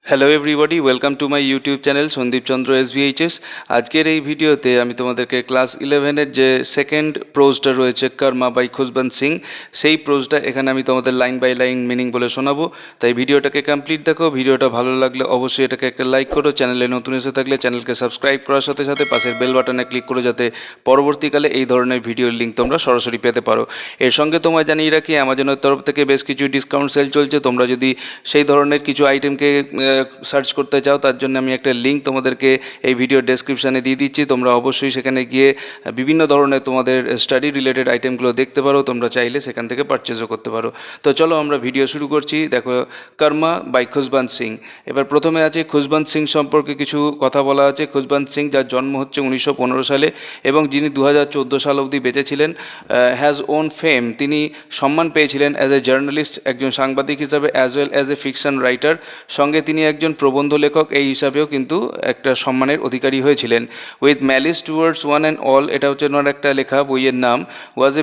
Hello everybody, welcome to my YouTube channel Sandeep Chandra SVHS। আজকের এই ভিডিওতে আমি তোমাদেরকে ক্লাস 11-এর যে সেকেন্ড প্রোজটা রয়েছে কর্মা বাই খুশবন্ত সিং, সেই প্রোজটা এখানে আমি তোমাদের লাইন বাই লাইন মিনিং বলে শোনাবো। তাই ভিডিওটাকে কমপ্লিট দেখো। ভিডিওটা ভালো লাগলে অবশ্যই এটাকে একটা লাইক করো। চ্যানেলে নতুন এসে থাকলে চ্যানেলকে সাবস্ক্রাইব করার সাথে সাথে পাশের বেল বাটনে ক্লিক করো, যাতে পরবর্তীকালে এই ধরনের ভিডিওর লিঙ্ক তোমরা সরাসরি পেতে পারো। এর সঙ্গে তোমায় জানিয়ে রাখি, অ্যামাজনের তরফ থেকে বেশ কিছু ডিসকাউন্ট সেল চলছে। তোমরা যদি সেই ধরনের কিছু আইটেমকে সার্চ করতে চাও, তার জন্য আমি একটা লিঙ্ক তোমাদেরকে এই ভিডিও ডেসক্রিপশানে দিয়ে দিচ্ছি। তোমরা অবশ্যই সেখানে গিয়ে বিভিন্ন ধরনের তোমাদের স্টাডি রিলেটেড আইটেমগুলো দেখতে পারো। তোমরা চাইলে সেখান থেকে পারচেজও করতে পারো। তো চলো আমরা ভিডিও শুরু করছি। দেখো, কর্মা বাই খুশবন্ত সিং। এবার প্রথমে আছে খুশবন্ত সিং সম্পর্কে কিছু কথা বলা আছে। খুশবন্ত সিং, যার জন্ম হচ্ছে 1915 সালে এবং যিনি 2014 সাল অবধি বেঁচে ছিলেন, হ্যাজ ওন ফেম। তিনি সম্মান পেয়েছিলেন অ্যাজ এ জার্নালিস্ট, একজন সাংবাদিক হিসাবে, as well as a fiction writer. সঙ্গে তিনি একজন প্রবন্ধ লেখক এই হিসাবেও কিন্তু একটা সম্মানের অধিকারী হয়েছিলেন। With malice towards one and all, এটা হচ্ছে ওনার একটা লেখা, বইয়ের নাম। Was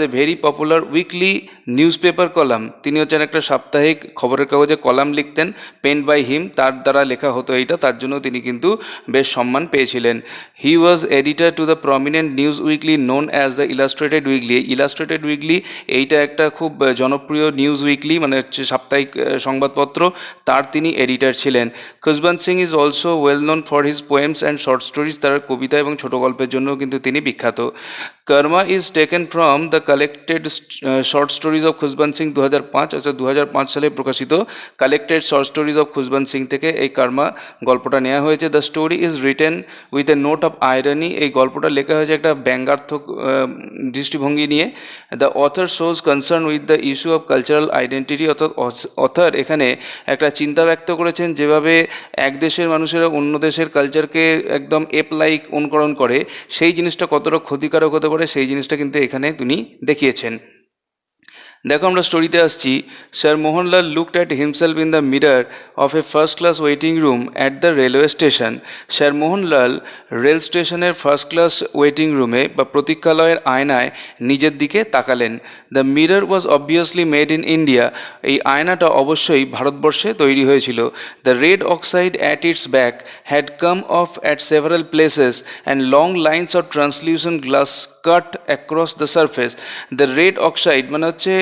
a very popular weekly newspaper column. তিনি হচ্ছেন একটা সাপ্তাহিক খবরের কাগজে কলাম লিখতেন, পেন বাই হিম, তার দ্বারা লেখা হতো এইটা, তার জন্য তিনি কিন্তু বেশ সম্মান পেয়েছিলেন। He was editor to the prominent news weekly known as the Illustrated Weekly. Illustrated Weekly এইটা একটা খুব জনপ্রিয় নিউজ উইকলি, মানে হচ্ছে সাপ্তাহিক সংবাদপত্র, তার তিনি এডিটর ছিলেন। Khushwant Singh is also well known for his poems and short stories. তার কবিতা এবং ছোট গল্পের জন্য কিন্তু তিনি বিখ্যাত। Karma is taken from the collected short stories of Khushwant Singh 2005, অর্থাৎ 2005 সালে প্রকাশিত collected short stories of Khushwant Singh থেকে এই কর্মা গল্পটা নেওয়া হয়েছে। The story is written with a note of irony. এই গল্পটা লেখা হয়েছে একটা ব্যঙ্গাত্মক দৃষ্টিভঙ্গি নিয়ে। The author shows concern with the issue of cultural identity, অর্থাৎ অথর এখানে একটা চিন্তা ব্যক্ত করেছেন, যেভাবে এক দেশের মানুষেরা অন্য দেশের কালচারকে একদম লাইক অনুকরণ করে, সেই জিনিসটা কতটা ক্ষতিকারক হতে পারে সেই জিনিসটা কিন্তু এখানে তিনি দেখিয়েছেন। দেখো, আমরা স্টোরিতে আসছি। Sir Mohanlal looked at himself in the mirror of a first class waiting room at the railway station. Sir Mohanlal rail স্টেশনের ফার্স্ট ক্লাস ওয়েটিং রুমে বা প্রতীক্ষালয়ের আয়নায় নিজের দিকে তাকালেন। The mirror was obviously made in India. এই আয়নাটা অবশ্যই ভারতবর্ষে তৈরি হয়েছিল। The red oxide at its back had come off at several places and long lines of translucent glass cut across the surface. The red oxide মানে হচ্ছে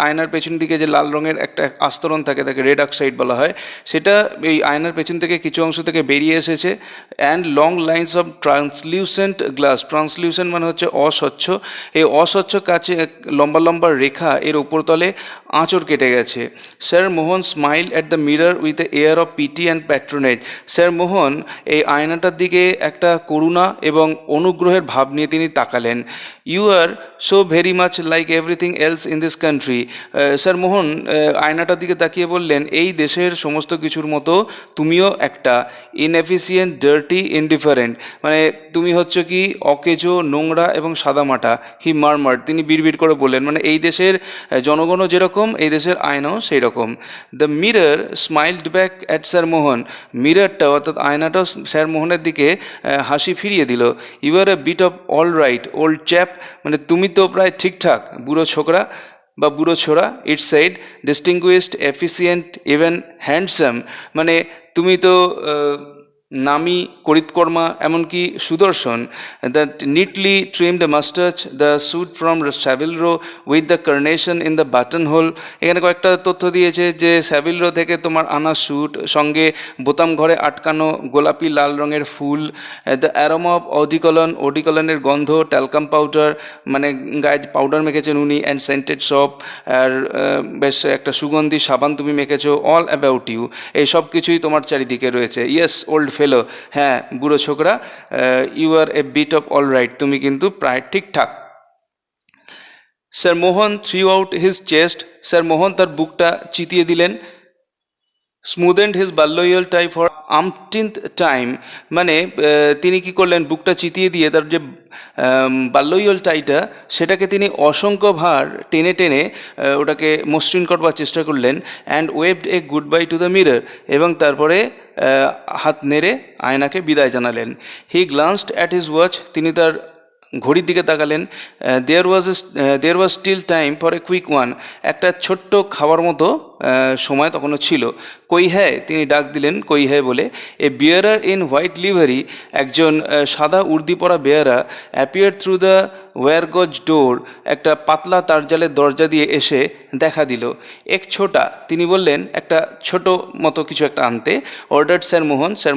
আয়নার পেছন দিকে যে লাল রঙের একটা আস্তরণ থাকে, তাকে রেড অক্সাইড বলা হয়। সেটা এই আয়নার পেছন থেকে কিছু অংশ থেকে বেরিয়ে এসেছে। And long lines of translucent glass. Translucent মানে হচ্ছে অস্বচ্ছ। এই অস্বচ্ছ কাছে লম্বা লম্বা রেখা এর উপরতলে আঁচড় কেটে গেছে। Sir Mohan smile at the mirror with a air of pity and patronage. Sir Mohan এই আয়নাটার দিকে একটা করুণা এবং অনুগ্রহের ভাব নিয়ে তিনি তাকালেন। You are so very much like everything else in this country. Sir Mohan আয়নাটার দিকে তাকিয়ে বললেন, এই দেশের সমস্ত কিছুর মতো তুমিও একটা ইনএফিসিয়েন্ট, ডার্টি, ইনডিফারেন্ট। মানে তুমি হচ্ছে কি অকেজো, নোংরা এবং সাদামাটা। হি মারমার্ড, তিনি বিড়বিড় করে বললেন, মানে এই দেশের জনগণও যেরকম এই দেশের আয়নাও সেই রকম। The mirror smiled back at sir Mohan. মিররটা অর্থাৎ আয়নাটাও স্যার মোহনের দিকে হাসি ফিরিয়ে দিল। You are a bit of all right old chap. মানে তুমি তো প্রায় ঠিকঠাক বুড়ো ছোকরা বা বুড়ো ছোড়া। It's side distinguished, efficient, even handsome. মানে তুমি তো নামি, করিতকর্মা, এমনকি সুদর্শন। The neatly trimmed moustache, the suit from Savile Row with the carnation in the buttonhole. এখানে কয়েকটা তথ্য দিয়েছে যে স্যাভিলরো থেকে তোমার আনা স্যুট, সঙ্গে বোতাম ঘরে আটকানো গোলাপি লাল রঙের ফুল। দ্য অ্যারোমা অফ ওডিকলনের গন্ধ, ট্যালকাম পাউডার, মানে গায়ে পাউডার মেখেছেন উনি, অ্যান্ড সেন্টেড সপ, আর বেশ একটা সুগন্ধি সাবান তুমি মেখেছো। অল অ্যাবাউট ইউ, এই সব কিছুই তোমার চারিদিকে রয়েছে। ইয়েস ওল্ড ফেলো, হ্যাঁ বুড়ো ছোকরা। You are a bit of all right, তুমি কিন্তু প্রায় ঠিকঠাক। Sir Mohan threw out his chest. Sir Mohan তার বুকটা চিতিয়ে দিলেন। Smoothened his Balliol tie for umpteenth time. মানে তিনি কি করলেন, বুকটা চিতিয়ে দিয়ে তার যে বাল্যইয়াল টাইটা, সেটাকে তিনি অসংখ্য ভার টেনে টেনে ওটাকে মসৃণ করবার চেষ্টা করলেন। And waved a goodbye to the mirror, এবং তারপরে হাত নেড়ে আয়নাকে বিদায় জানালেন। He glanced at his watch, তিনি তার ঘড়ির দিকে তাকালেন। There was still time for a quick one. একটা ছোট্ট খাওয়ার মতো সময় তখনও ছিল। কই হ্যায়, তিনি ডাক দিলেন কই হ্যায় বলে। এ বিয়ারার ইন হোয়াইট লিভারি, একজন সাদা উর্দি পরা বেয়ারা অ্যাপিয়ার থ্রু দ্য ওয়্যারগজ ডোর, একটা পাতলা তারজালের দরজা দিয়ে এসে দেখা দিল। এক ছোটা, তিনি বললেন একটা ছোট মতো কিছু একটা আনতে। অর্ডার স্যার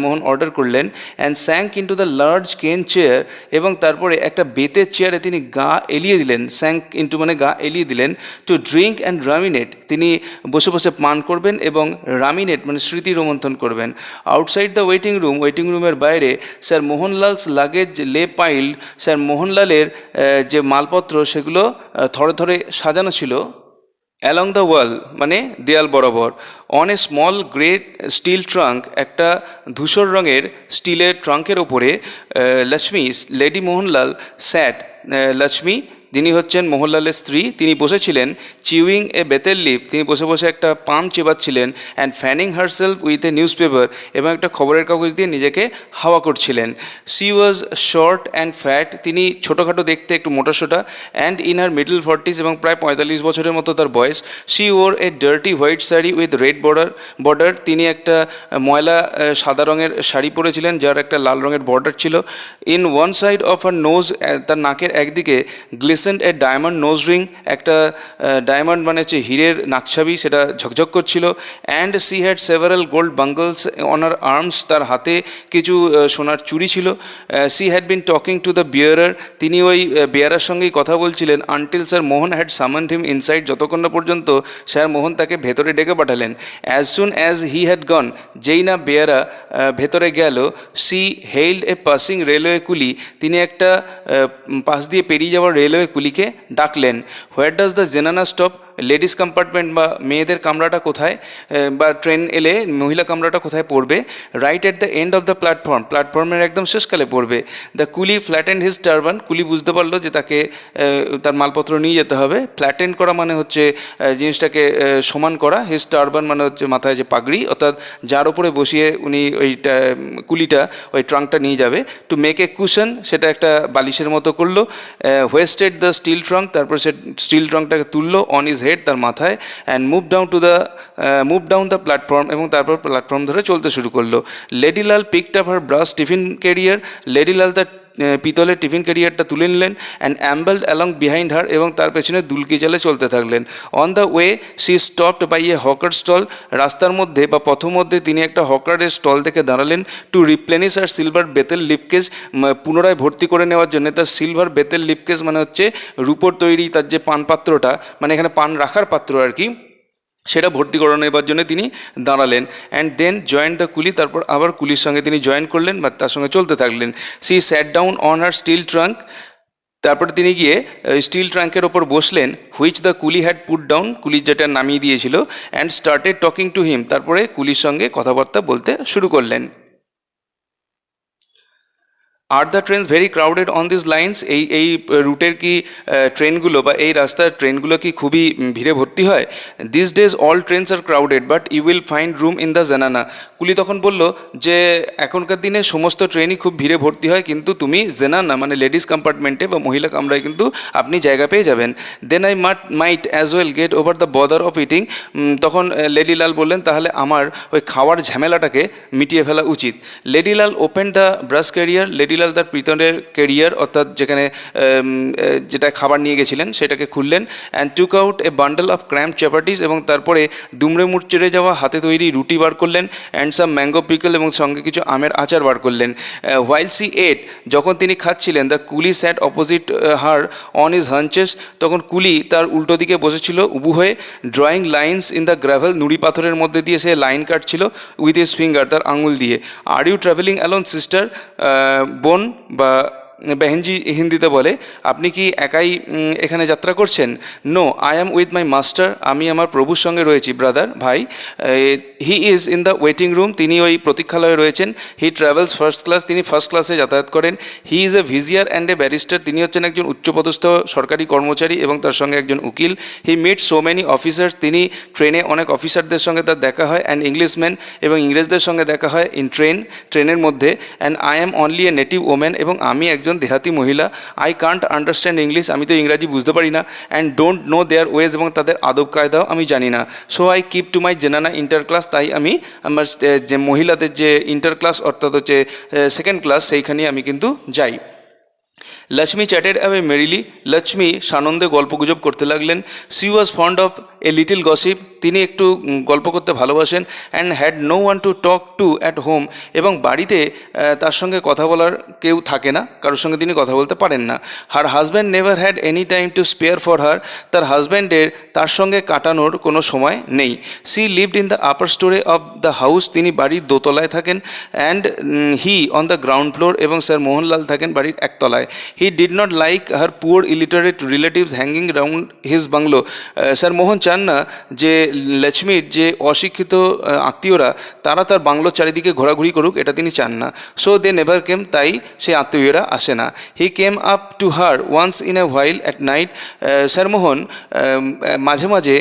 মোহন অর্ডার করলেন। And sank into the large কেন চেয়ার, এবং তারপরে একটা বেতের চেয়ারে তিনি গা এলিয়ে দিলেন। স্যাঙ্ক ইন্টু মানে গা এলিয়ে দিলেন। টু ড্রিঙ্ক অ্যান্ড রামিনেট, তিনি বসে বসে পান করবেন এবং রামিনেট মানে স্মৃতি রোমন্থন করবেন। আউটসাইড দ্য ওয়েটিং রুমের বাইরে স্যার মোহনলালস লাগেজ লে পাইল্ড, স্যার মোহনলালের যে মালপত্র সেগুলো থরে থরে সাজানো ছিল। অ্যালং দ্য ওয়াল মানে দেয়াল বরাবর। On a small great steel trunk, একটা ধূসর রঙের স্টিলের ট্রাঙ্কের ওপরে লক্ষ্মী লেডি মোহনলাল স্যাট, লক্ষ্মী যিনি হচ্ছেন মোহনলালের স্ত্রী, তিনি বসেছিলেন। চিউইং এ বেতের লিপ, তিনি বসে বসে একটা পান চেবাচ্ছিলেন। And fanning herself with a newspaper, এবং একটা খবরের কাগজ দিয়ে নিজেকে হাওয়া করছিলেন। She was short and fat, তিনি ছোটোখাটো দেখতে, একটু মোটাসোটা। And in her middle 40s, এবং প্রায় 45 বছরের মতো তার বয়স। She wore a dirty white sari with red border, তিনি একটা ময়লা সাদা রঙের শাড়ি পরেছিলেন যার একটা লাল রঙের বর্ডার ছিল। In one side of her nose, তার নাকের একদিকে glistened a diamond nose ring, একটা ডায়মন্ড মানে হচ্ছে হীরের নাকছাবি, সেটা ঝকঝক করছিল। And she had several gold bangles on her arms, তার হাতে কিছু সোনার চুড়ি ছিল। She had been talking to the bearer, তিনি ওই বেয়ারার সঙ্গেই কথা বলছিলেন। Until sir Mohan had summoned him inside, যতক্ষণ না পর্যন্ত স্যার মোহন তাকে ভেতরে ডেকে পাঠালেন। As soon as he had gone, যেই না বেয়ারা ভেতরে গেল, সি হেইল্ড এ পাসিং রেলওয়ে কুলি, তিনি একটা পাশ দিয়ে পেরিয়ে যাওয়ার রেলওয়ে কুলিকে ডাকলেন। Where does the zenana stop, ladies compartment বা মেয়েদের কামরাটা কোথায়, বা ট্রেন এলে মহিলা কামরাটা কোথায় পড়বে। Right at the end of the প্ল্যাটফর্মের একদম শেষকালে পড়বে। দ্য কুলি ফ্ল্যাটেন্ড হিজ টার্বান, কুলি বুঝতে পারলো যে তাকে তার মালপত্র নিয়ে যেতে হবে। ফ্ল্যাটেন্ড করা মানে হচ্ছে জিনিসটাকে সমান করা। হিজ টার্বান মানে হচ্ছে মাথায় যে পাগড়ি, অর্থাৎ যার উপরে বসিয়ে উনি ওইটা কুলিটা ওই ট্রাঙ্কটা নিয়ে যাবে। টু মেক এ কুশন, সেটা একটা বালিশের মতো করলো। হোয়েস্টেড দ্য স্টিল ট্রাঙ্ক, তারপর সে স্টিল ট্রাঙ্কটাকে তুললো অন ইজ হেড, তার মাথায়। And move down the platform, এবং তারপর প্ল্যাটফর্ম ধরে চলতে শুরু করলো। Lady Lal picked up her brass tiffin carrier, lady Lal তার পিতলের টিফিন ক্যারিয়ারটা তুলে নিলেন। And ambled along behind her, এবং তার পেছনে দুলকি চালে চলতে থাকলেন। On the way she stopped by a hawker stall, রাস্তার মধ্যে বা পথমধ্যে তিনি একটা হকারের স্টল থেকে দাঁড়ালেন। টু রিপ্লেনিশ আর সিলভার বেতেল লিপকেজ, পুনরায় ভর্তি করে নেওয়ার জন্য তার সিলভার বেতেল লিপকেজ মানে হচ্ছে রূপোর তৈরি তার যে পান পাত্রটা, মানে এখানে পান রাখার পাত্র আর কি, সেটা ভর্তি করে নেবার জন্য তিনি দাঁড়ালেন। অ্যান্ড দেন জয়েন্ট দ্য কুলি, তারপর আবার কুলির সঙ্গে তিনি জয়েন করলেন বা তার সঙ্গে চলতে থাকলেন। She sat down on her steel trunk, তারপর তিনি গিয়ে স্টিল ট্রাঙ্কের ওপর বসলেন। Which the coolie had put down, কুলি যেটা নামিয়ে দিয়েছিল। And started talking to him, তারপরে কুলির সঙ্গে কথাবার্তা বলতে শুরু করলেন। Are the trains very crowded on this lines, এই রুটের কি ট্রেনগুলো বা এই রাস্তার ট্রেনগুলো কি খুবই ভিড়ে ভর্তি হয়। These days all trains are crowded but you will find room in the zenana, কুলি তখন বলল যে এখনকার দিনে সমস্ত ট্রেনই খুব ভিড়ে ভর্তি হয়, কিন্তু তুমি জেনানা মানে লেডিস কম্পার্টমেন্টে বা মহিলা কামরায় কিন্তু আপনি জায়গা পেয়ে যাবেন। Then I might as well get over the bother of eating, তখন লেডি লাল বললেন তাহলে আমার ওই খাওয়ার ঝামেলাটাকে মিটিয়ে ফেলা উচিত। Lady Lal open the brass carrier, lady Lal তার পিতলের ক্যারিয়ার অর্থাৎ যেখানে যেটা খাবার নিয়ে গেছিলেন সেটাকে খুললেন। And took out a bundle of cramp chapatis, এবং তারপরে দুমড়ে মুচড়ে যাওয়া হাতে তৈরি রুটি বার করলেন। অ্যান্ড সাম ম্যাঙ্গো পিকল, এবং সঙ্গে কিছু আমের আচার বার করলেন। হোয়াইল সি এট, যখন তিনি খাচ্ছিলেন, the coolie sat opposite her on his haunches, তখন কুলি তার উল্টো দিকে বসেছিল উবু হয়ে। Drawing lines in the gravel, নুড়ি পাথরের মধ্যে দিয়ে সে লাইন কাটছিল উইথ হিজ ফিঙ্গার, তার আঙুল দিয়ে। Are you travelling alone sister, বোন বা বেহেনজি হিন্দিতে বলে, আপনি কি একাই এখানে যাত্রা করছেন। No I am with my master, আমি আমার প্রভুর সঙ্গে রয়েছি। ব্রাদার ভাই। He is in the waiting room, তিনি ওই প্রতীক্ষালয়ে রয়েছেন। হি ট্রাভেলস ফার্স্ট ক্লাস, তিনি ফার্স্ট ক্লাসে যাতায়াত করেন। He is a vizier and a barrister, তিনি হচ্ছেন একজন উচ্চপদস্থ সরকারি কর্মচারী এবং তার সঙ্গে একজন উকিল। হি মিট সো মেনি অফিসার্স, তিনি ট্রেনে অনেক অফিসারদের সঙ্গে তার দেখা হয়। অ্যান্ড ইংলিশম্যান, এবং ইংরেজদের সঙ্গে দেখা হয় ইন ট্রেনের মধ্যে। And I am only a native woman, এবং আমি একজন একজন দেহাতি মহিলা। আই কান্ট আন্ডারস্ট্যান্ড ইংলিশ, আমি তো ইংরাজি বুঝতে পারি না। And don't know their ways, এবং তাদের আদব কায়দাও আমি জানি না। So I keep to my zenana inter class, তাই আমি আমার যে মহিলাদের যে ইন্টার ক্লাস অর্থাৎ হচ্ছে সেকেন্ড ক্লাস, সেইখানে আমি কিন্তু যাই। Lakshmi chatted away merrily, Lakshmi সানন্দে গল্পগুজব করতে লাগলেন। She was fond of a little gossip, তিনি একটু গল্প করতে ভালোবাসেন। And had no one to talk to at home, এবং বাড়িতে তার সঙ্গে কথা বলার কেউ থাকে না, কারোর সঙ্গে তিনি কথা বলতে পারেন না। Her husband never had any time to spare for her, তার হাজব্যান্ডের তার সঙ্গে কাটানোর কোনো সময় নেই। She lived in the upper storey of the house, তিনি বাড়ির দোতলায় থাকেন। And he on the ground floor, এবং স্যার মোহনলাল থাকেন বাড়ির একতলায়। He did not like her poor illiterate relatives hanging round his bungalow, sir Mohan চান না যে লক্ষ্মীর যে অশিক্ষিত আত্মীয়রা তারা তার বাংলোর চারিদিকে ঘোরাঘুরি করুক, এটা তিনি চান না। সো দে নেভার কেম, তাই সেই আত্মীয়রা আসে না। He came up to her once in a while at night, sir Mohan মাঝে মাঝে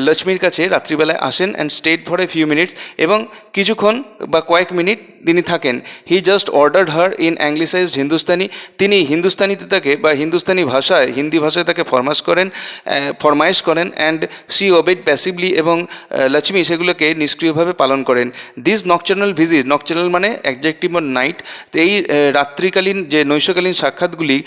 লক্ষ্মীর কাছে রাত্রিবেলায় আসেন। And stayed for a few minutes, এবং কিছুক্ষণ বা কয়েক মিনিট তিনি থাকেন। He just ordered her in anglicised Hindustani, তিনি হিন্দুস্তানিতে তাকে বা হিন্দুস্তানি ভাষায় হিন্দি ভাষায় তাকে ফরমাইশ করেন। অ্যান্ড সি ওবেড প্যাসিভলি, এবং লক্ষ্মী সেগুলোকে নিষ্ক্রিয়ভাবে পালন করেন। দিস নকচার্নাল ভিজিট, নকচার্নাল মানে অ্যাডজেক্টিভ অন নাইট, তো এই রাত্রিকালীন যে নৈশকালীন সাক্ষাৎগুলি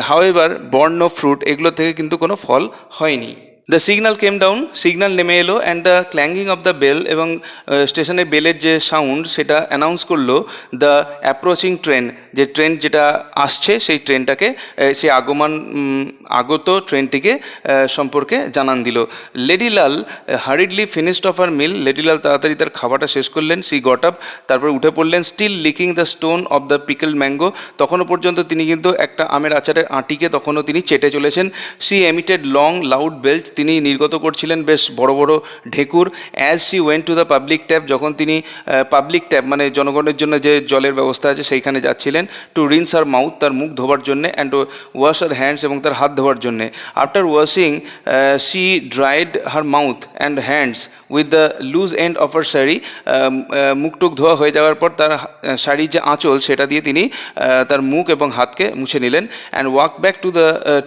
হাউএভার বর্ন অফ ফ্রুট, এগুলো থেকে কিন্তু কোনো ফল হয়নি। The signal came down, signal নেমে এলো। And the clanging of the bell, এবং স্টেশনের বেলের যে সাউন্ড সেটা অ্যানাউন্স করলো দ্য অ্যাপ্রোচিং ট্রেন, যে ট্রেন যেটা আসছে সেই ট্রেনটাকে, সেই আগত ট্রেনটিকে সম্পর্কে জানান দিল। লেডিলাল হারিডলি ফিনিশড অফ আর মিল, লেডিলাল তাড়াতাড়ি তার খাবারটা শেষ করলেন। সি গট আপ, তারপর উঠে পড়লেন। Still licking the stone of the pickled mango, তখনও পর্যন্ত তিনি কিন্তু একটা আমের আচারের আঁটিকে তখনও তিনি চেটে চলেছেন। She emitted long loud belches, তিনি নির্গত করছিলেন বেশ বড় বড় ঢেকুর। As she went to the public tap, যখন তিনি পাবলিক ট্যাপ মানে জনগণের জন্য যে জলের ব্যবস্থা আছে সেইখানে যাচ্ছিলেন। টু রিন্স আর মাউথ, তার মুখ ধোবার জন্যে। অ্যান্ড ওয়াশ আর হ্যান্ডস, এবং তার হাত ধোয়ার জন্যে। After washing she dried her mouth and hands with the loose end of her sari, মুখটুক ধোয়া হয়ে যাওয়ার পর তার শাড়ির যে আঁচল সেটা দিয়ে তিনি তার মুখ এবং হাতকে মুছে নিলেন। And walk back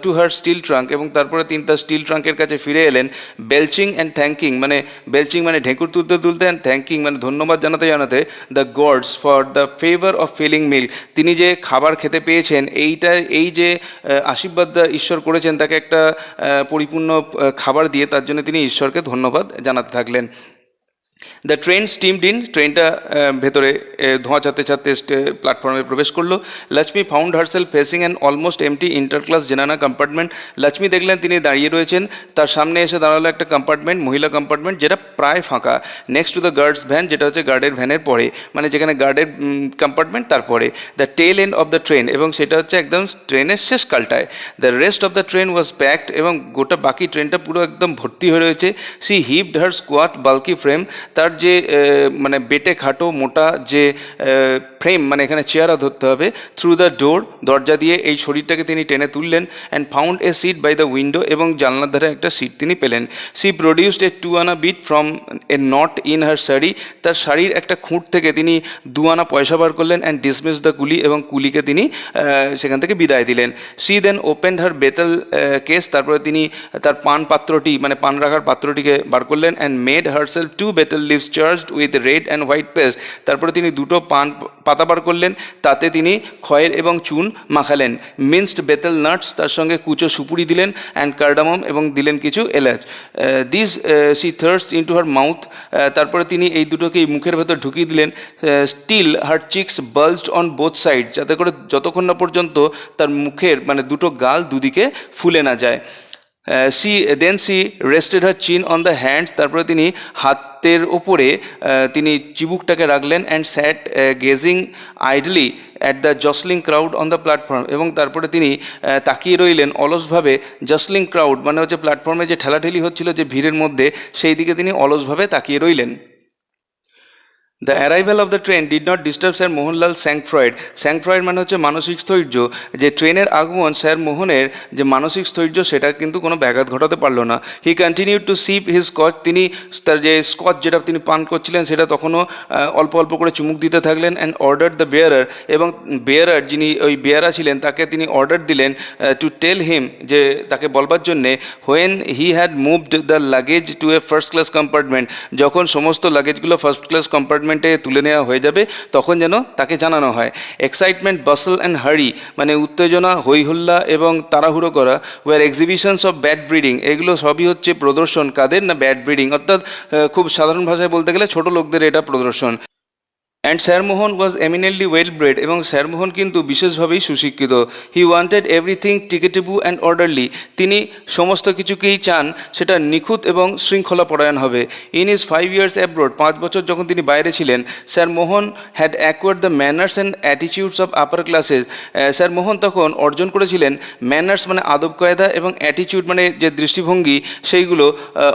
to her steel trunk, এবং তারপরে তিনি তার স্টিল ট্রাঙ্কের কাছে ফিরে এলেন। বেলচিং অ্যান্ড থ্যাঙ্কিং, মানে বেলচিং মানে ঢেঁকুর তুলতে তুলতে, অ্যান্ড থ্যাঙ্কিং মানে ধন্যবাদ জানাতে জানাতে the gods for the favour of filling meal, তিনি যে খাবার খেতে পেয়েছেন এই যে আশীর্বাদ ঈশ্বর করেছেন তাকে একটা পরিপূর্ণ খাবার দিয়ে, তার জন্য তিনি ঈশ্বরকে ধন্যবাদ জানাতে থাকলেন। দ্য ট্রেন স্টিমড ইন, ট্রেনটা ভেতরে ধোঁয়া ছাড়তে ছাড়তে প্ল্যাটফর্মে প্রবেশ করলো। Lakshmi found herself facing an almost empty inter class zenana compartment, Lakshmi দেখলেন তিনি দাঁড়িয়ে রয়েছেন, তার সামনে এসে দাঁড়ালো একটা কম্পার্টমেন্ট, মহিলা কম্পার্টমেন্ট, যেটা প্রায় ফাঁকা। Next to the guards van, যেটা হচ্ছে গার্ডের ভ্যানের পরে, মানে যেখানে গার্ডের কম্পার্টমেন্ট তারপরে। The tail end of the train, এবং সেটা হচ্ছে একদম ট্রেনের শেষ কালটায়। The rest of the train was packed, এবং গোটা বাকি ট্রেনটা পুরো একদম ভর্তি হয়ে রয়েছে। She heaved her squat bulky frame, তার যে মানে বেটে খাটো মোটা যে ফ্রেম, মানে এখানে চেয়ারা ধরতে হবে, থ্রু দ্য ডোর, দরজা দিয়ে এই শরীরটাকে তিনি টেনে তুললেন। And found a seat by the window, এবং জানলার ধারে একটা সিট তিনি পেলেন। C produced a 2 anna bit from a knot in her sari, তার শাড়ির একটা খুঁট থেকে তিনি 2 আনা পয়সা বার করলেন। অ্যান্ড ডিসমিস দ্য কুলি, এবং কুলিকে তিনি সেখান থেকে বিদায় দিলেন। সি দেন ওপেন্ড হার বেটেল কেস, তারপরে তিনি তার পান পাত্রটি মানে পান রাখার পাত্রটিকে বার করলেন। And made herself 2 betel leaves charged with red and white paste, তারপরে তিনি 2টো পাতা বার করলেন, তাতে তিনি খয়ের এবং চুন মাখালেন। মিন্সড বেতেল নাটস, তার সঙ্গে কুচো সুপুরি দিলেন। অ্যান্ড কার্ডামম, এবং দিলেন কিছু এলাচ। This she thrust into her mouth, তারপরে তিনি এই দুটোকেই মুখের ভেতর ঢুকিয়ে দিলেন। Still her cheeks bulged on both side, যাতে করে যতক্ষণ না পর্যন্ত তার মুখের মানে দুটো গাল দুদিকে ফুলে না যায়। সি রেস্টেড হার চিন অন দ্য হ্যান্ডস, তারপরে তিনি হাতের ওপরে তিনি চিবুকটাকে রাখলেন। And sat gazing idly at the jostling crowd on the platform, এবং তারপরে তিনি তাকিয়ে রইলেন অলসভাবে। জসলিং ক্রাউড মানে হচ্ছে প্ল্যাটফর্মে যে ঠেলাঠেলি হচ্ছিল যে ভিড়ের মধ্যে, সেই দিকে তিনি অলসভাবে তাকিয়ে রইলেন। The arrival of the train did not disturb sir Mohanlal sangfroid. Sangfroid মানে হচ্ছে মানসিক স্থৈর্য। যে ট্রেনের আগমন স্যার মোহনের যে মানসিক স্থৈর্য সেটা কিন্তু কোনো ব্যাঘাত ঘটাতে পারলো না। He continued to sip his scotch, তিনি তার যে স্কচ যেটা তিনি পান করছিলেন সেটা তখনও অল্প অল্প করে চুমুক দিতে থাকলেন। অ্যান্ড অর্ডার দ্য বেয়ারার, এবং বেয়ারার যিনি ওই বেয়ারা ছিলেন তাকে তিনি অর্ডার দিলেন টু টেল হিম, যে তাকে বলবার জন্যে, when he had moved the luggage to a first class compartment, যখন সমস্ত লাগেজগুলো ফার্স্ট ক্লাস কম্পার্টমেন্টে তুলে নেওয়া হয়ে যাবে তখন যেন তাকে জানানো হয়। এক্সাইটমেন্ট, বাসল অ্যান্ড হারি, মানে উত্তেজনা, হইহুল্লা এবং তাড়াহুড়ো করা। Were exhibitions of bad breeding, এগুলো সবই হচ্ছে প্রদর্শন কাদের না, ব্যাড ব্রিডিং, অর্থাৎ খুব সাধারণ ভাষায় বলতে গেলে ছোট লোকদের এটা প্রদর্শন। And sir Mohan was eminently well bred, এবং স্যার মোহন কিন্তু বিশেষভাবেই সুশিক্ষিত। He wanted everything tickety boo and orderly, তিনি সমস্ত কিছুকেই চান সেটা নিখুঁত এবং শৃঙ্খলাপরায়ণ হবে। ইন ইজ 5 years অ্যাব্রোড, 5 বছর যখন তিনি বাইরে ছিলেন, sir Mohan had acquired the manners and attitudes of upper classes. Sir Mohan তখন অর্জন করেছিলেন ম্যানার্স মানে আদব কায়দা, এবং অ্যাটিটিউড মানে যে দৃষ্টিভঙ্গি, সেইগুলো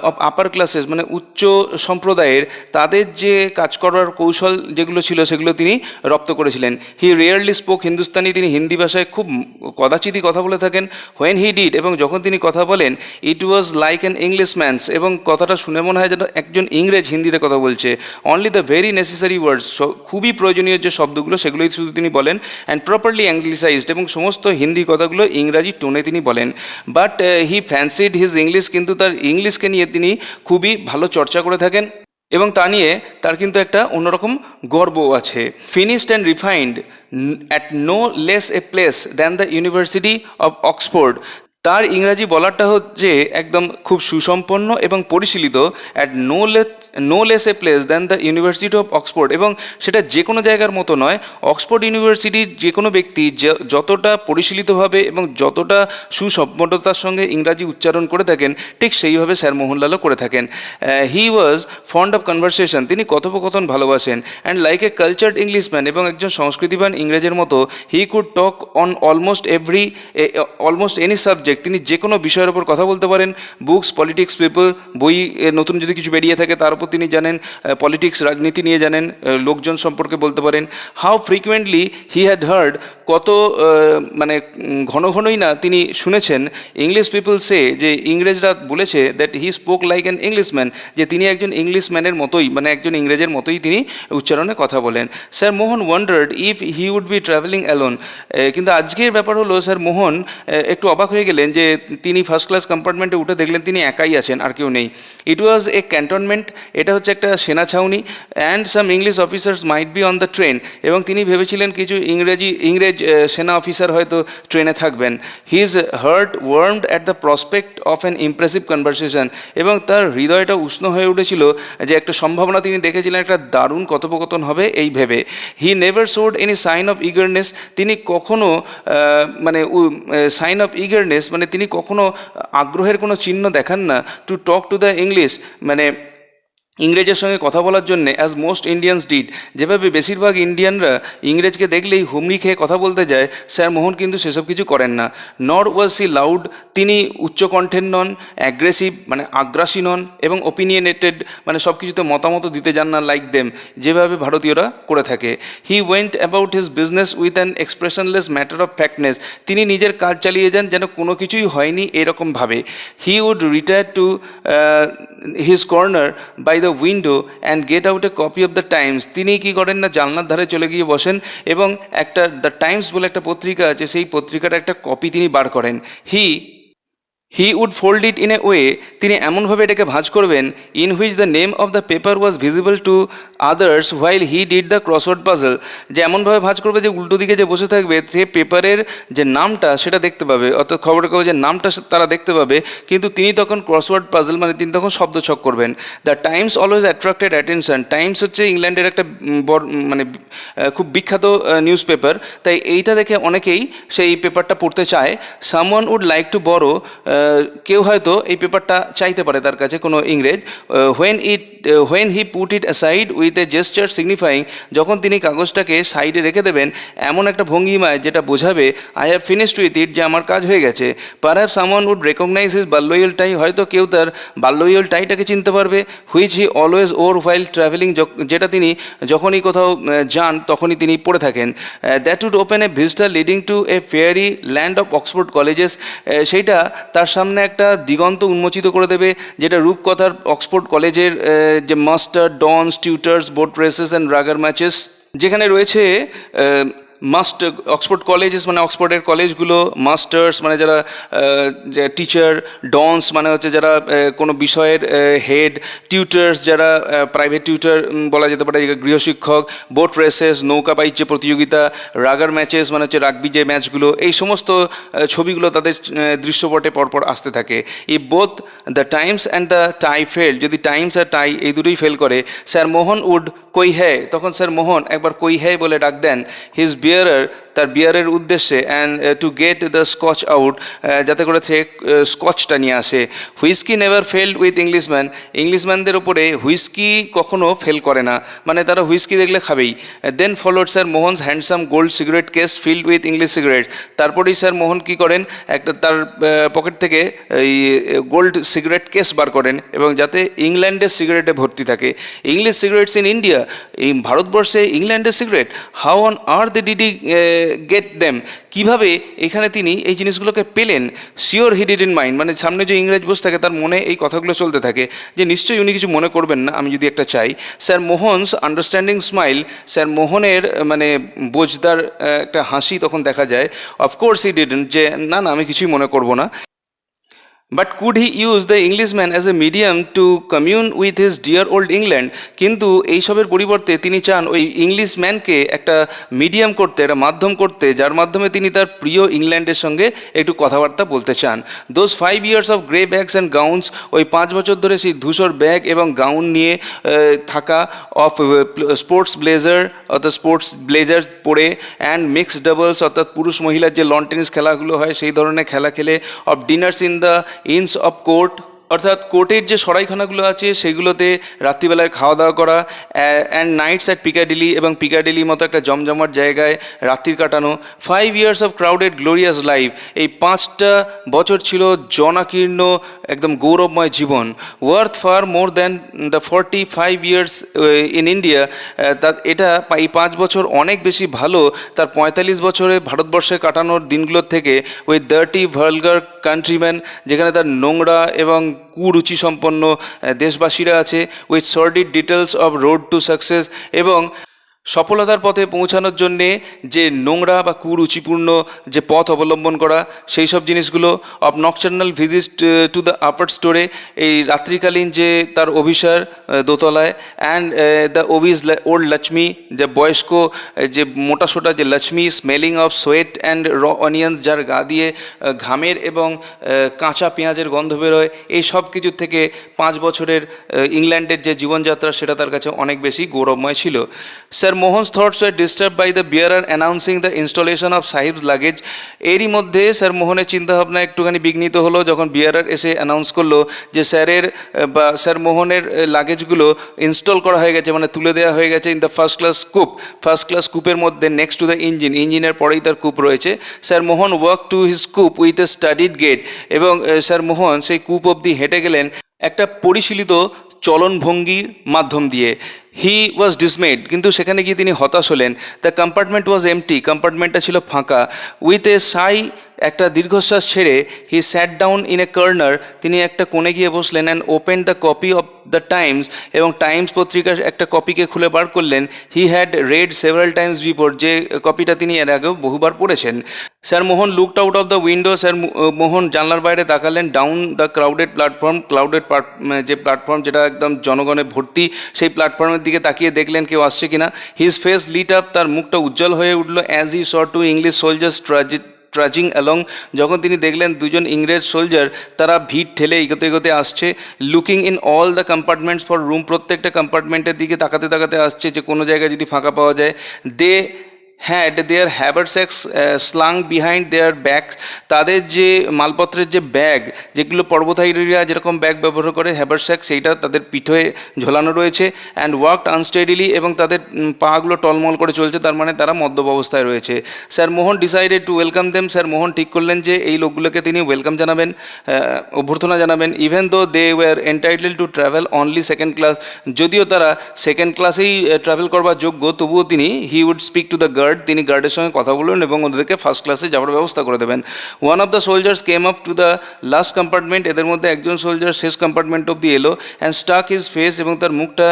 অফ আপার ক্লাসেস মানে উচ্চ সম্প্রদায়ের, তাদের যে কাজ করার কৌশল যেগুলো ছিল সেগুলো তিনি রপ্ত করেছিলেন। হি রেয়ারলি স্পোক হিন্দুস্তানি, তিনি হিন্দি ভাষায় খুব কদাচিতই কথা বলে থাকেন। হোয়েন হি ডিড, এবং যখন তিনি কথা বলেন, it was like an English man's, এবং কথাটা শুনে মনে হয় যেন একজন ইংরেজ হিন্দিতে কথা বলছে। অনলি দ্য ভেরি নেসেসারি ওয়ার্ডস, খুবই প্রয়োজনীয় যে শব্দগুলো সেগুলোই শুধু তিনি বলেন। অ্যান্ড প্রপারলি অ্যাংলিসাইজড, এবং সমস্ত হিন্দি কথাগুলো ইংরাজি টোনে তিনি বলেন। বাট হি ফ্যান্সিড হিজ ইংলিশ, কিন্তু তার ইংলিশকে নিয়ে তিনি খুবই ভালো চর্চা করে থাকেন, এবং তা নিয়ে তার কিন্তু একটা অন্যরকম গর্ব আছে। Finished and refined at no less a place than the university of Oxford, তার ইংরাজি বলারটা হচ্ছে একদম খুব সুসম্পন্ন এবং পরিশীলিত। At no less a place than the university of Oxford, এবং সেটা যে কোনো জায়গার মতো নয়। অক্সফোর্ড ইউনিভার্সিটির যে কোনো ব্যক্তি যতটা পরিশীলিতভাবে এবং যতটা সুসম্পন্নতার সঙ্গে ইংরাজি উচ্চারণ করে থাকেন, ঠিক সেইভাবে স্যার মোহনলালও করে থাকেন। হি ওয়াজ ফন্ড অফ কনভারসেশন, তিনি কথোপকথন ভালোবাসেন। And like a cultured Englishman, এবং একজন সংস্কৃতিবান ইংরেজের মতো, he could talk on almost any subject, তিনি যে কোনো বিষয়ের ওপর কথা বলতে পারেন। বুকস, পলিটিক্স, পেপার, বই, নতুন যদি কিছু বেরিয়ে থাকে তার উপর তিনি জানেন। পলিটিক্স, রাজনীতি নিয়ে জানেন, লোকজন সম্পর্কে বলতে পারেন। How frequently he had hard, কত মানে ঘন ঘনই না তিনি শুনেছেন, ইংলিশ পিপল সে, যে ইংরেজরা বলেছে that he spoke like an Englishman, যে তিনি একজন ইংলিশম্যানের মতোই, মানে একজন ইংরেজের মতোই তিনি উচ্চারণে কথা বলেন। Sir Mohan wondered if he would be travelling alone, কিন্তু আজকের ব্যাপার হলো স্যার মোহন একটু অবাক হয়ে গেলেন যে তিনি ফার্স্ট ক্লাস কম্পার্টমেন্টে উঠে দেখলেন তিনি একাই আছেন, আর কেউ নেই। ইট ওয়াজ এ ক্যান্টনমেন্ট, এটা হচ্ছে একটা সেনা ছাউনি। And some English officers might be on the train, এবং তিনি ভেবেছিলেন কিছু ইংরেজ সেনা অফিসার হয়তো ট্রেনে থাকবেন। His heart warmed at the prospect of an impressive conversation, এবং তার হৃদয়টা উষ্ণ হয়ে উঠেছিল যে একটা সম্ভাবনা তিনি দেখেছিলেন, একটা দারুণ কথোপকথন হবে এই ভেবে। He never showed any sign of eagerness, তিনি কখনো মানে সাইন অফ ইগারনেস মানে তিনি কখনো আগ্রহের কোনো চিহ্ন দেখান না। Two talk to the English, মানে ইংরেজের সঙ্গে কথা বলার জন্যে, অ্যাজ মোস্ট ইন্ডিয়ানস ডিড, যেভাবে বেশিরভাগ ইন্ডিয়ানরা ইংরেজকে দেখলেই হুমড়ি খেয়ে কথা বলতে যায়, স্যার মোহন কিন্তু সেসব কিছু করেন না। নর ওয়াজ সি লাউড, তিনি উচ্চকণ্ঠের নন। অ্যাগ্রেসিভ মানে আগ্রাসী নন, এবং ওপিনিয়নেটেড মানে সব কিছুতে মতামত দিতে যান না, লাইক দেম, যেভাবে ভারতীয়রা করে থাকে। He went about his business with an expressionless matter of factness, তিনি নিজের কাজ চালিয়ে যান যেন কোনো কিছুই হয়নি এরকমভাবে। He would retire to his corner by the window and get out a copy of the Times, তিনি কী করেন না, জানলার ধারে চলে গিয়ে বসেন এবং একটা দ্য টাইমস বলে একটা পত্রিকা আছে, সেই পত্রিকাটা একটা কপি তিনি বার করেন। He would fold it in a way, তিনি এমনভাবে এটাকে ভাঁজ করবেন, in which the name of the paper was visible to others while he did the crossword puzzle, যে এমনভাবে ভাঁজ করবে যে উল্টো দিকে যে বসে থাকবে সে পেপারের যে নামটা সেটা দেখতে পাবে, অর্থাৎ খবরের কাগজের নামটা তারা দেখতে পাবে, কিন্তু তিনি তখন ক্রসওয়ার্ড পাজল মানে তিনি তখন শব্দছক করবেন। The Times always attracted attention, Times হচ্ছে ইংল্যান্ডের একটা মানে খুব বিখ্যাত নিউজ পেপার, তাই এইটা দেখে অনেকেই সেই পেপারটা পড়তে চায়। সামওয়ান উড লাইক টু বড়ো কেউ হয়তো এই পেপারটা চাইতে পারে তার কাছে কোনো ইংরেজ, when he put it aside with a gesture signifying, যখন তিনি কাগজটাকে সাইডে রেখে দেবেন এমন একটা ভঙ্গিমায় যেটা বোঝাবে I have finished with it, যে আমার কাজ হয়ে গেছে। Perhaps someone would recognise his Balliol tie, হয়তো কেউ তার বাল্লোয়াল টাইটাকে চিনতে পারবে, which he always wore while travelling, যেটা তিনি যখনই কোথাও যান তখনই তিনি পড়ে থাকেন। That would open a vista leading to a fairy land of Oxford colleges, সেইটা তার সামনে একটা দিগন্ত উন্মোচিত করে দেবে, যেটা রূপকথার অক্সফোর্ড কলেজের যে master, dons, tutors, boat races and rugger matches, যেখানে রয়েছে অক্সফোর্ড কলেজেস মানে অক্সফোর্ডের কলেজগুলো, মাস্টার্স মানে যারা যে টিচার, ডনস মানে হচ্ছে যারা কোনো বিষয়ের হেড, টিউটার্স যারা প্রাইভেট টিউটার বলা যেতে পারে গৃহশিক্ষক, বোট রেসেস নৌকা বাইচ যে প্রতিযোগিতা, রাগার ম্যাচেস মানে হচ্ছে রাগবি যে ম্যাচগুলো, এই সমস্ত ছবিগুলো তাদের দৃশ্যপটে পরপর আসতে থাকে। ই both the Times and the tie fail, যদি টাইমস আর টাই এই দুটোই ফেল করে, স্যার মোহন উড কই হ্যায়, তখন স্যার মোহন একবার কই হ্যায় বলে ডাক দেন হিজ বিয়ারার, তার বিয়ারের উদ্দেশ্যে, and to get the scotch out, যাতে করে সে স্কচটা নিয়ে আসে। Whisky never failed with Englishman, ইংলিশম্যানদের ওপরে হুইস্কি কখনো ফেল করে না, মানে তারা হুইস্কি দেখলে খাবেই। Then followed sir Mohan's handsome gold cigarette case filled with English cigarette, তারপরেই স্যার মোহন কী করেন, একটা তার পকেট থেকে এই গোল্ড সিগারেট কেস বার করেন, এবং যাতে ইংল্যান্ডের সিগারেটে ভর্তি থাকে। ইংলিশ সিগারেটস ইন ইন্ডিয়া, এই ভারতবর্ষে ইংল্যান্ডের cigarette, how on earth did he get them, কীভাবে এখানে তিনি এই জিনিসগুলোকে পেলেন। Sure he did in mind, মানে সামনে যে ইংরেজ বসে থাকে তার মনে এই কথাগুলো চলতে থাকে যে নিশ্চয়ই উনি কিছু মনে করবেন না আমি যদি একটা চাই। Sir Mohan's understanding smile, sir মোহনের মানে বোঝদার একটা হাসি তখন দেখা যায়। অফকোর্স হি ডিডন্ট, যে না না আমি কিছুই মনে করবো না। But could he use the Englishman as a medium to commune with his dear old England, কিন্তু এইসবের পরিবর্তে তিনি চান ওই ইংলিশম্যানকে একটা মিডিয়াম করতে, একটা মাধ্যম করতে, যার মাধ্যমে তিনি তার প্রিয় ইংল্যান্ডের সঙ্গে একটু কথাবার্তা বলতে চান। Those 5 years of grey bags and gowns, ওই 5 বছর ধরে সেই ধূসর ব্যাগ এবং গাউন নিয়ে থাকা, অফ স্পোর্টস ব্লেজার অর্থাৎ স্পোর্টস ব্লেজার পরে, অ্যান্ড মিক্সড ডাবলস অর্থাৎ পুরুষ মহিলার যে লন টেনিস খেলাগুলো হয় সেই ধরনের খেলা খেলে, of diners in the ins of court অর্থাৎ কোর্টের যে সরাইখানাগুলো আছে সেগুলোতে রাত্রিবেলায় খাওয়া দাওয়া করা, অ্যান্ড নাইটস অ্যাট পিকাডিলি, এবং পিকাডিলির মতো একটা জমজমাট জায়গায় রাত্রির কাটানো। 5 years of crowded glorious life, এই 5টা বছর ছিল জনাকীর্ণ একদম গৌরবময় জীবন। Worth far more than the 45 years in India, এটা এই 5 বছর অনেক বেশি ভালো তার 45 বছরে ভারতবর্ষে কাটানোর দিনগুলোর থেকে। উইথ ডার্টি ভালগার কান্ট্রিম্যান, যেখানে তার নোংরা এবং কুরুচি সম্পন্ন দেশবাসীরা আছে। With sordid details of road to success, এবং সফলতার পথে পৌঁছানোর জন্যে যে নোংরা বা কুরুচিপূর্ণ যে পথ অবলম্বন করা সেই সব জিনিসগুলো। Of nocturnal visit to the upper স্টোরে, এই রাত্রিকালীন যে তার অভিসার দোতলায়। অ্যান্ড দ্য ওবিজ ওল্ড লক্ষ্মী, যে বয়স্ক যে মোটাসোটা যে Lakshmi, smelling of sweat and র অনিয়ন্স, যার গা দিয়ে ঘামের এবং কাঁচা পেঁয়াজের গন্ধ বেরোয়। এই সব কিছুর থেকে 5 বছরের ইংল্যান্ডের যে জীবনযাত্রা সেটা তার কাছে অনেক বেশি গৌরবময় ছিল। Sir Mohan's thoughts were disturbed by the bearer announcing the installation of sahib's luggage, এরই মধ্যে স্যার মোহনের চিন্তাভাবনা একটুখানি বিঘ্নিত হলো যখন বিয়ারার এসে অ্যানাউন্স করলো যে স্যারের বা স্যার মোহনের লাগেজগুলো ইনস্টল করা হয়ে গেছে, মানে তুলে দেওয়া হয়ে গেছে ইন দ্য ফার্স্ট ক্লাস কূপের মধ্যে, নেক্সট টু দ্য ইঞ্জিনের পরেই তার কূপ রয়েছে। Sir Mohan walk to his কূপ উইথ এ স্টাডিড গেট, এবং স্যার মোহন সেই কূপ অবধি হেঁটে গেলেন একটা পরিশীলিত চলনভঙ্গির মাধ্যম দিয়ে। হি ওয়াজ ডিসমেড, কিন্তু সেখানে গিয়ে তিনি হতাশ হলেন। দ্য কম্পার্টমেন্ট ওয়াজ এমটি, কম্পার্টমেন্টটা ছিল ফাঁকা। উইথ এ সাই, একটা দীর্ঘশ্বাস ছেড়ে, he sat down in a corner, তিনি একটা কোণে গিয়ে বসলেন। And open the copy of the Times, এবং টাইমস পত্রিকার একটা কপিকে খুলে বার করলেন। He had read several times before, যে কপিটা তিনি এর আগেও বহুবার পড়েছেন। Sir Mohan looked out of the window, sir Mohan জানলার বাইরে তাকালেন। ডাউন দ্য ক্রাউডেড প্ল্যাটফর্ম, যে প্ল্যাটফর্ম যেটা একদম জনগণে ভর্তি, সেই প্ল্যাটফর্মের দিকে তাকিয়ে দেখলেন কেউ আসছে কিনা। হিজ ফেস লিট আপ, তার মুখটা উজ্জ্বল হয়ে উঠল। As he saw to English soldiers trudging along, যখন তিনি দেখলেন দুজন ইংরেজ সোলজার তারা ভিড় ঠেলে এগোতে এগোতে আসছে। Looking in all the compartments for room, প্রত্যেকটা কম্পার্টমেন্টের দিকে তাকাতে তাকাতে আসছে যে কোনো জায়গায় যদি ফাঁকা পাওয়া যায়। They had their haversacks slung behind their bags, তাদের যে মালপত্রের যে ব্যাগ, যেগুলো পর্বতারোহীরা যেরকম ব্যাগ ব্যবহার করে হ্যাভারস্যাক, সেইটা তাদের পিঠে ঝোলানো রয়েছে। অ্যান্ড ওয়ার্কড আনস্টেডিলি, এবং তাদের পাগুলো টলমল করে চলছে, তার মানে তারা মদ্যপ অবস্থায় রয়েছে। Sir Mohan decided to welcome them, sir Mohan ঠিক করলেন যে এই লোকগুলোকে তিনি ওয়েলকাম জানাবেন, অভ্যর্থনা জানাবেন। Even though they were entitle to travel only second class, যদিও তারা সেকেন্ড ক্লাসেই ট্রাভেল করবার যোগ্য, তবুও he would speak to the guard, তিনি গার্ডের সঙ্গে কথা বলবেন এবং ওদেরকে ফার্স্ট ক্লাসে যাওয়ার ব্যবস্থা করে দেবেন। One of the soldiers came up to the last compartment, এদের মধ্যে একজন সোলজার শেষ কম্পার্টমেন্ট অব্দি এলো। অ্যান্ড স্টাক হিজ ফেস, এবং তার মুখটা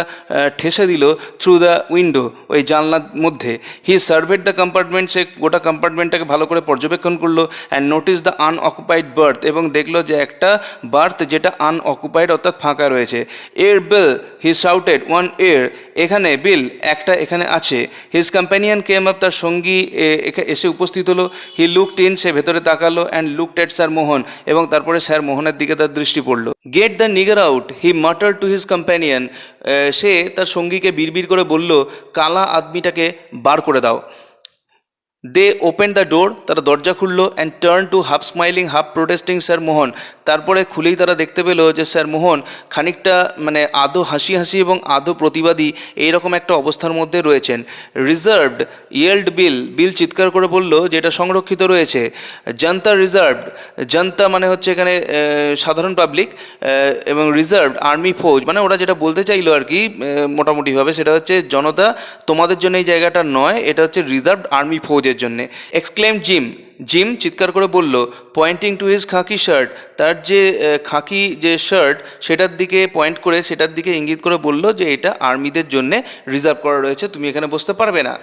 ঠেসে দিল থ্রু দ্য উইন্ডো, ওই জানলার মধ্যে। হি সার্ভেড দ্য কম্পার্টমেন্ট, সে গোটা কম্পার্টমেন্টটাকে ভালো করে পর্যবেক্ষণ করলো। অ্যান্ড নোটিস দ্য আনঅকুপাইড বার্থ, এবং দেখলো যে একটা বার্থ যেটা আনঅকুপাইড অর্থাৎ ফাঁকা রয়েছে। এর বিল, হি শাউটেড, ওয়ান এর, এখানে বিল, একটা এখানে আছে। হিজ কম্প্যানিয়ন কেম আপ, তার সঙ্গী এসে উপস্থিত হলো। হি লুকড ইন, সে ভেতরে তাকালো। And looked at sir Mohan, এবং তারপরে স্যার মোহনের দিকে তার দৃষ্টি পড়লো। Get the nigger out, he muttered to his companion, সে তার সঙ্গীকে বিড়বিড় করে বলল, কালা আদমিটাকে বার করে দাও। দে ওপেন দ্য ডোর, তারা দরজা খুললো। And turn to half smiling half protesting sir Mohan, তারপরে খুলেই তারা দেখতে পেলো যে স্যার মোহন খানিকটা মানে আদৌ হাসি হাসি এবং আদৌ প্রতিবাদী এইরকম একটা অবস্থার মধ্যে রয়েছেন। রিজার্ভড ইয়েল্ড বিল, বিল চিৎকার করে বলল যে এটা সংরক্ষিত রয়েছে। জনতা রিজার্ভড, জনতা মানে হচ্ছে এখানে সাধারণ পাবলিক, এবং রিজার্ভড আর্মি ফৌজ, মানে ওরা যেটা বলতে চাইলো আর কি মোটামুটিভাবে, সেটা হচ্ছে জনতা তোমাদের জন্য এই জায়গাটা নয়, এটা হচ্ছে রিজার্ভড আর্মি ফৌজের জন্যে। এক্সক্লেম জিম, জিম চিৎকার করে বলল, pointing to his khaki shirt, তার যে খাকি যে শার্ট সেটার দিকে পয়েন্ট করে, সেটার দিকে ইঙ্গিত করে বলল যে এটা আর্মিদের জন্যে রিজার্ভ করা রয়েছে, তুমি এখানে বসতে পারবে না।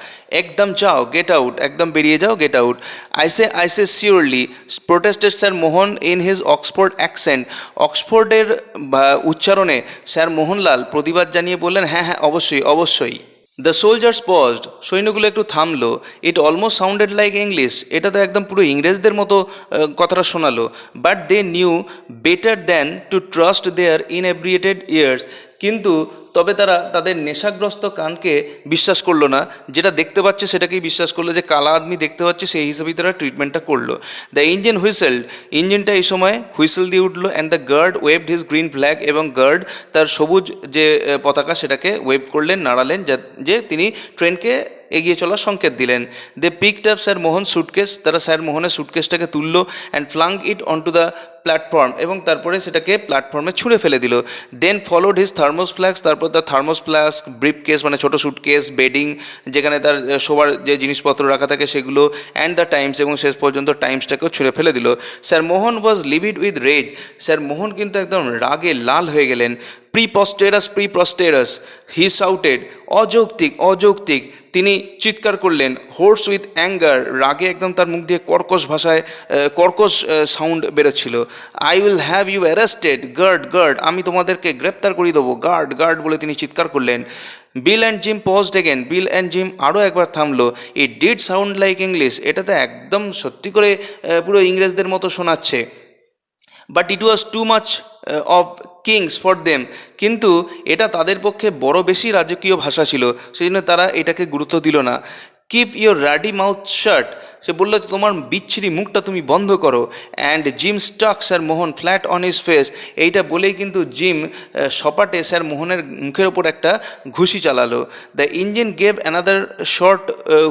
একদম যাও, গেট আউট, একদম বেরিয়ে যাও, get out. I say surely, protested sir Mohan in his Oxford accent, অক্সফোর্ডের উচ্চারণে স্যার মোহনলাল প্রতিবাদ জানিয়ে বললেন, হ্যাঁ হ্যাঁ অবশ্যই অবশ্যই। দ্য সোলজার্স পজড, সৈন্যগুলো একটু থামলো। It almost sounded like English, এটা তো একদম পুরো ইংরেজদের মতো কথাটা শোনালো। But they knew better than to trust their inebriated ears, কিন্তু তবে তারা তাদের নেশাগ্রস্ত কানকে বিশ্বাস করলো না, যেটা দেখতে পাচ্ছে সেটাকেই বিশ্বাস করলো, যে কালা আদমি দেখতে পাচ্ছে সেই হিসেবেই তারা ট্রিটমেন্টটা করলো। দ্য ইঞ্জিন হুইসেলড, ইঞ্জিনটা এই সময় হুইসেল দিয়ে উঠলো। And the guard waved his green flag, এবং গার্ড তার সবুজ যে পতাকা সেটাকে ওয়েভ করলেন, নাড়ালেন, যে তিনি ট্রেনকে এগিয়ে চলার সংকেত দিলেন। They picked up sir Mohan suitcase, তারা স্যার মোহনের সুটকেসটাকে তুললো। And flung it on to the platform, এবং তারপরে সেটাকে প্ল্যাটফর্মে ছুঁড়ে ফেলে দিল। Then followed his thermos flask, তারপর তার থার্মোস ফ্ল্যাস্ক, ব্রিফ কেস মানে ছোটো সুটকেস, বেডিং যেখানে তার শোবার যে জিনিসপত্র রাখা থাকে সেগুলো, অ্যান্ড দ্য টাইমস, এবং শেষ পর্যন্ত টাইমসটাকেও ছুঁড়ে ফেলে দিল। Sir Mohan was livid with rage, sir Mohan কিন্তু একদম রাগে লাল হয়ে গেলেন। প্রিপস্টেরাস, হি শাউটেড, অযৌক্তিক অযৌক্তিক, তিনি চিৎকার করলেন। হোর্স উইথ অ্যাঙ্গার, রাগে একদম তার মুখ দিয়ে কর্কশ ভাষায় কর্কশ সাউন্ড বেরোচ্ছিল। I will have you arrested, guard guard, আমি তোমাদেরকে গ্রেপ্তার করিয়ে দেবো, গার্ড গার্ড বলে তিনি চিৎকার করলেন। Bill and Jim paused again, Bill and Jim আরও একবার থামলো। It did sound like English, এটা তো একদম সত্যি করে পুরো ইংরেজদের মতো শোনাচ্ছে। But it was too much of kings for them, কিন্তু এটা তাদের পক্ষে বড় বেশি রাজকীয় ভাষা ছিল, সেই জন্য তারা এটাকে গুরুত্ব দিল না। Keep your ruddy mouth shut, সে বললো তোমার বিচ্ছিরি মুখটা তুমি বন্ধ করো। And Jim stuck sir Mohan flat on his face, এইটা বলেই কিন্তু জিম সপাটে স্যার মোহনের মুখের ওপর একটা ঘুষি চালালো। The engine gave another short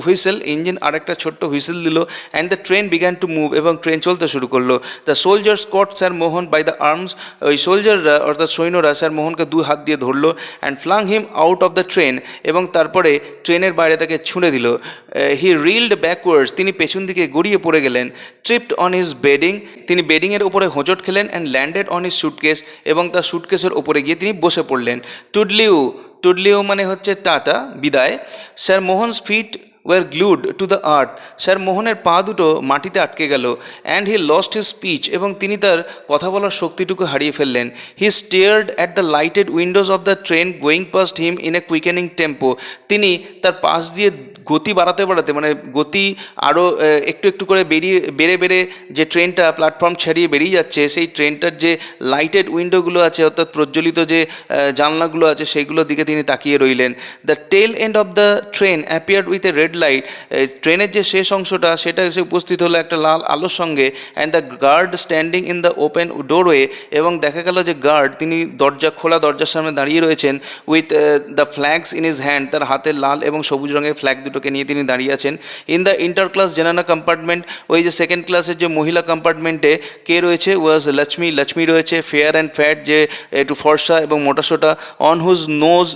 whistle, engine আরেকটা ছোট্ট হুইসেল দিল। And the train began to move, এবং ট্রেন চলতে শুরু করলো। The soldiers caught sir Mohan by the arms, ওই সোলজাররা অর্থাৎ সৈন্যরা স্যার মোহনকে দুই হাত দিয়ে ধরলো। And flung him out of the train, এবং তারপরে ট্রেনের বাইরে তাকে ছুঁড়ে দিল। হি রিল্ড ব্যাকওয়ার্ডস, তিনি পেছন দিকে গড়িয়ে পড়ে গেলেন। ট্রিপড অন হিজ বেডিং, তিনি বেডিংয়ের ওপরে হোঁচট খেলেন। And landed on his suitcase, এবং তার সুটকেসের ওপরে গিয়ে তিনি বসে পড়লেন। টুডলিউ, টুডলিউ মানে হচ্ছে টাটা, বিদায়। Sir Mohan's feet were glued to the earth, sir মোহনের পা দুটো মাটিতে আটকে গেল। And he lost his speech, এবং তিনি তার কথা বলার শক্তিটুকু হারিয়ে ফেললেন। He stared at the lighted windows of the train going past him in a quickening tempo, তিনি তার পাশ দিয়ে গতি বাড়াতে বাড়াতে মানে গতি আরও একটু একটু করে বেড়ে যে ট্রেনটা প্ল্যাটফর্ম ছাড়িয়ে বেরিয়ে যাচ্ছে, সেই ট্রেনটার যে লাইটেড উইন্ডোগুলো আছে অর্থাৎ প্রজ্বলিত যে জানলাগুলো আছে সেইগুলোর দিকে তিনি তাকিয়ে রইলেন। The tail end of the train appeared with a red light, ট্রেনের যে শেষ অংশটা সেটা এসে উপস্থিত হলো একটা লাল আলোর সঙ্গে। And the guard standing in the open doorway, এবং দেখা গেল যে গার্ড তিনি খোলা দরজার সামনে দাঁড়িয়ে রয়েছেন। With the flags in his hand, তার হাতে লাল এবং সবুজ রঙের ফ্ল্যাগ দুটোকে নিয়ে তিনি দাঁড়িয়ে আছেন। In the inter class zenana compartment, ওই যে সেকেন্ড ক্লাসের যে মহিলা কম্পার্টমেন্টে কে রয়েছে? ওয়াজ লক্ষ্মী রয়েছে, ফেয়ার অ্যান্ড ফ্যাট, যে একটু ফর্সা এবং মোটাসোটা। অন হুজ নোজ,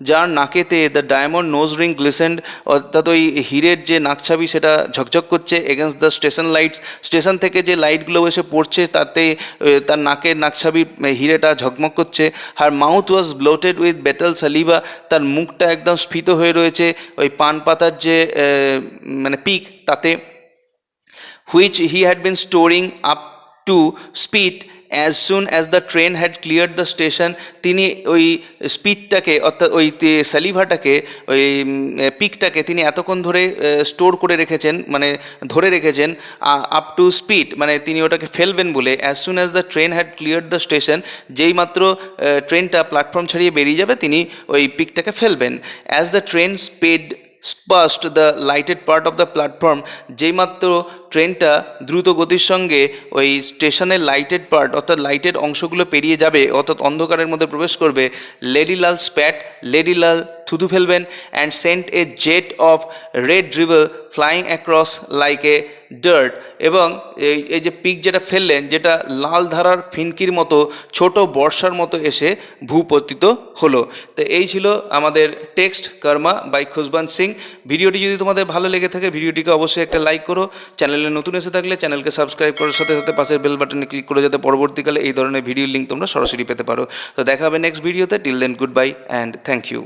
যার নাকেতে দ্য ডায়মন্ড নোজ রিং গ্লিসেন্ড, অর্থাৎ ওই হীরের যে নাকছাবি সেটা ঝকঝক করছে। Against the station lights, station থেকে যে লাইটগুলো এসে পড়ছে তাতে তার নাকের নাকছাবি হিরেটা ঝকমক করছে। Her mouth was bloated with betel saliva, তার মুখটা একদম স্ফীত হয়ে রয়েছে ওই পান পাতার যে মানে পিক তাতে। which he had been storing up to speed as soon as the train had cleared the station, তিনি ওই স্পিডটাকে অর্থাৎ ওই সালিভাটাকে ওই পিকটাকে তিনি এতক্ষণ ধরে স্টোর করে রেখেছেন, মানে ধরে রেখেছেন আপ টু স্পিড, মানে তিনি ওটাকে ফেলবেন বলে। As soon as the train had cleared the station, যেই মাত্র ট্রেনটা প্ল্যাটফর্ম ছাড়িয়ে বেরিয়ে যাবে তিনি ওই পিকটাকে ফেলবেন। As the train sped past the lighted part of the platform, যেইমাত্র ট্রেনটা দ্রুত গতির সঙ্গে ওই স্টেশনের লাইটেড পার্ট অর্থাৎ লাইটের অংশগুলো পেরিয়ে যাবে অর্থাৎ অন্ধকারের মধ্যে প্রবেশ করবে, lady Lal spat, lady Lal থুতু ফেলবেন। And sent a jet of red dribble flying across like a dart, এবং এই যে পিক যেটা ফেললেন যেটা লাল ধারার ফিনকির মতো ছোট বর্ষার মতো এসে ভূপতিত হলো। তো এই ছিল আমাদের টেক্সট কর্মা বাই খুশবন্ত সিং। ভিডিওটি যদি তোমাদের ভালো লেগে থাকে ভিডিওটিকে অবশ্যই একটা লাইক করো। চ্যানেলে নতুন এসে থাকলে চ্যানেলকে সাবস্ক্রাইব করার সাথে সাথে পাশের বেল বাটনে ক্লিক করে যাতে পরবর্তীকালে এই ধরনের ভিডিওর লিঙ্ক তোমরা সরাসরি পেতে পারো। তো দেখা হবে নেক্সট ভিডিওতে। Till then goodbye and thank you.